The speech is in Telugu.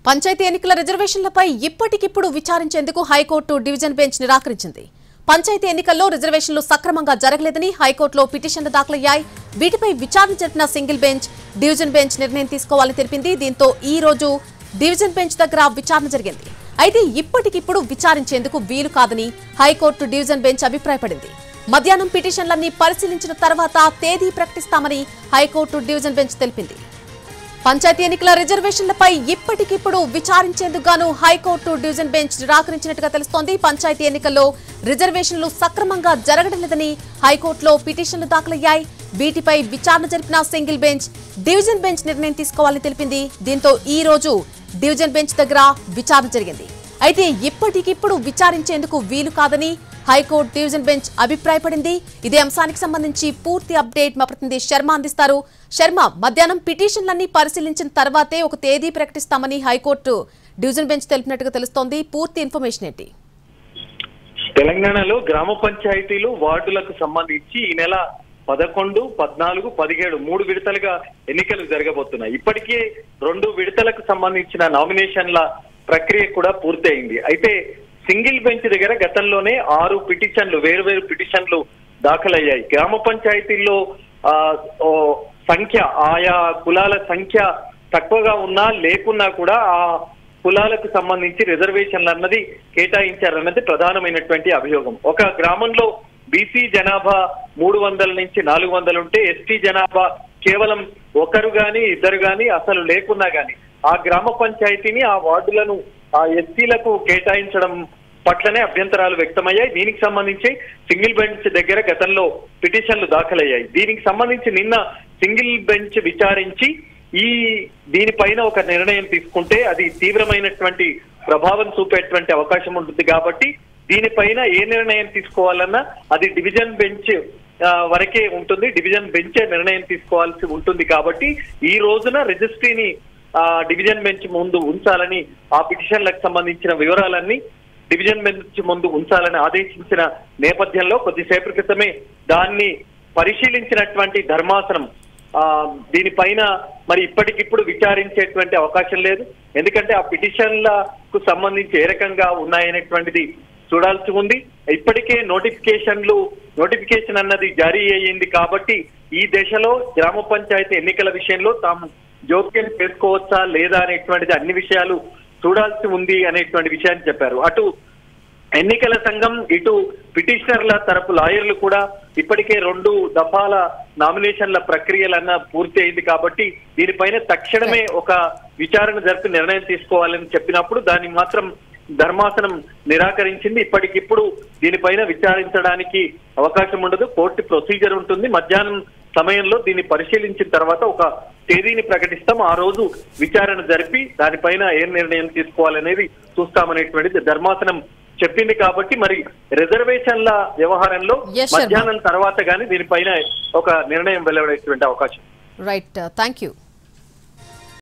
పంచాయతీ ఎన్నికల రిజర్వేషన్లపై ఇప్పటికిప్పుడు విచారించేందుకు హైకోర్టు డివిజన్ బెంచ్ నిరాకరించింది. పంచాయతీ ఎన్నికల్లో రిజర్వేషన్లు సక్రమంగా జరగలేదని హైకోర్టులో పిటిషన్లు దాఖలయ్యాయి. వీటిపై విచారణ జరిపిన సింగిల్ బెంచ్ డివిజన్ బెంచ్ నిర్ణయం తీసుకోవాలని తెలిపింది. దీంతో ఈ రోజు డివిజన్ బెంచ్ దగ్గర విచారణ జరిగింది. అయితే ఇప్పటికిప్పుడు విచారించేందుకు వీలు కాదని హైకోర్టు డివిజన్ బెంచ్ అభిప్రాయపడింది. మధ్యాహ్నం పిటిషన్లన్నీ పరిశీలించిన తర్వాత తేదీ ప్రకటిస్తామని హైకోర్టు డివిజన్ బెంచ్ తెలిపింది. పంచాయతీ ఎన్నికల రిజర్వేషన్లపై ఇప్పటికిప్పుడు విచారించేందుకు గాను హైకోర్టు డివిజన్ బెంచ్ నిరాకరించినట్టుగా తెలుస్తోంది. పంచాయతీ ఎన్నికల్లో రిజర్వేషన్లు సక్రమంగా జరగడం లేదని హైకోర్టులో పిటిషన్లు దాఖలయ్యాయి. వీటిపై విచారణ జరిపిన సింగిల్ బెంచ్ డివిజన్ బెంచ్ నిర్ణయం తీసుకోవాలని తెలిపింది. దీంతో ఈ రోజు డివిజన్ బెంచ్ దగ్గర విచారణ జరిగింది. అయితే ఇప్పటికిప్పుడు విచారించేందుకు వీలు కాదని హైకోర్టు డివిజన్ బెంచ్ అభిప్రాయపడింది. ఇదే అంశానికి సంబంధించి పూర్తి అప్డేట్ మా ప్రతినిధి శర్మ అందిస్తారు. శర్మ, మధ్యాహ్నం పిటిషన్లన్నీ పరిశీలించిన తర్వాతే ఒక తేదీ ప్రకటిస్తామని హైకోర్టు డివిజన్ బెంచ్ తెలిపినట్టుగా తెలుస్తోంది. పూర్తి ఇన్ఫర్మేషన్ ఏంటి? తెలంగాణలో గ్రామ పంచాయతీలు వార్డులకు సంబంధించి ఈ నెల 11, 14, 17 3 విడతలుగా ఎన్నికలు జరగబోతున్నాయి. ఇప్పటికే 2 విడతలకు సంబంధించిన నామినేషన్ల ప్రక్రియ కూడా పూర్తయింది. అయితే సింగిల్ బెంచ్ దగ్గర గతంలోనే 6 పిటిషన్లు వేరువేరు పిటిషన్లు దాఖలయ్యాయి. గ్రామ పంచాయతీల్లో సంఖ్య ఆయా కులాల సంఖ్య తక్కువగా ఉన్నా లేకున్నా కూడా ఆ కులాలకు సంబంధించి రిజర్వేషన్లు అన్నది కేటాయించారన్నది ప్రధానమైనటువంటి అభియోగం. ఒక గ్రామంలో బీసీ జనాభా 300 నుంచి 400 ఉంటే ఎస్టీ జనాభా కేవలం ఒకరు గాని ఇద్దరు గాని అసలు లేకున్నా గాని ఆ గ్రామ పంచాయతీని ఆ వార్డులను ఆ ఎస్టీలకు కేటాయించడం పట్లనే అభ్యంతరాలు వ్యక్తమయ్యాయి. దీనికి సంబంధించి సింగిల్ బెంచ్ దగ్గర గతంలో పిటిషన్లు దాఖలయ్యాయి. దీనికి సంబంధించి నిన్న సింగిల్ బెంచ్ విచారించి దీనిపైన ఒక నిర్ణయం తీసుకుంటే అది తీవ్రమైనటువంటి ప్రభావం చూపేటువంటి అవకాశం ఉంటుంది. కాబట్టి దీనిపైన ఏ నిర్ణయం తీసుకోవాలన్నా అది డివిజన్ బెంచ్ వరకే ఉంటుంది. డివిజన్ బెంచే నిర్ణయం తీసుకోవాల్సి ఉంటుంది. కాబట్టి ఈ రోజున రిజిస్ట్రీని డివిజన్ బెంచ్ ముందు ఉంచాలని ఆ పిటిషన్లకు సంబంధించిన వివరాలన్నీ డివిజన్ బెంచ్ ముందు ఉంచాలని ఆదేశించిన నేపథ్యంలో కొద్దిసేపటి క్రితమే దాన్ని పరిశీలించినటువంటి ధర్మాసనం దీనిపైన మరి ఇప్పటికిప్పుడు విచారించేటువంటి అవకాశం లేదు. ఎందుకంటే ఆ పిటిషన్లకు సంబంధించి ఏ రకంగా ఉన్నాయనేటువంటిది చూడాల్సి ఉంది. ఇప్పటికే నోటిఫికేషన్ అన్నది జారీ అయ్యింది. కాబట్టి ఈ దశలో గ్రామ పంచాయతీ ఎన్నికల విషయంలో తాము జోక్యం చేసుకోవచ్చా లేదా అనేటువంటిది అన్ని విషయాలు చూడాల్సి ఉంది అనేటువంటి విషయాన్ని చెప్పారు. అటు ఎన్నికల సంఘం ఇటు పిటిషనర్ల తరపు లాయర్లు కూడా ఇప్పటికే 2 దఫాల నామినేషన్ల ప్రక్రియలన్న పూర్తి అయింది. కాబట్టి దీనిపైన తక్షణమే ఒక విచారణ జరిపి నిర్ణయం తీసుకోవాలని చెప్పినప్పుడు దాన్ని మాత్రం ధర్మాసనం నిరాకరించింది. ఇప్పటికిప్పుడు దీనిపైన విచారించడానికి అవకాశం ఉండదు. కోర్టు ప్రొసీజర్ ఉంటుంది. మధ్యాహ్నం సమయంలో దీన్ని పరిశీలించిన తర్వాత ఒక తేదీని ప్రకటిస్తాం. ఆ రోజు విచారణ జరిపి దానిపైన ఏ నిర్ణయం తీసుకోవాలనేది చూస్తామనేటువంటిది ధర్మాసనం చెప్పింది. కాబట్టి మరి రిజర్వేషన్ల వ్యవహారంలో మధ్యాహ్నం తర్వాత గానీ దీనిపైన ఒక నిర్ణయం వెలువడేటువంటి అవకాశం. Right, thank you.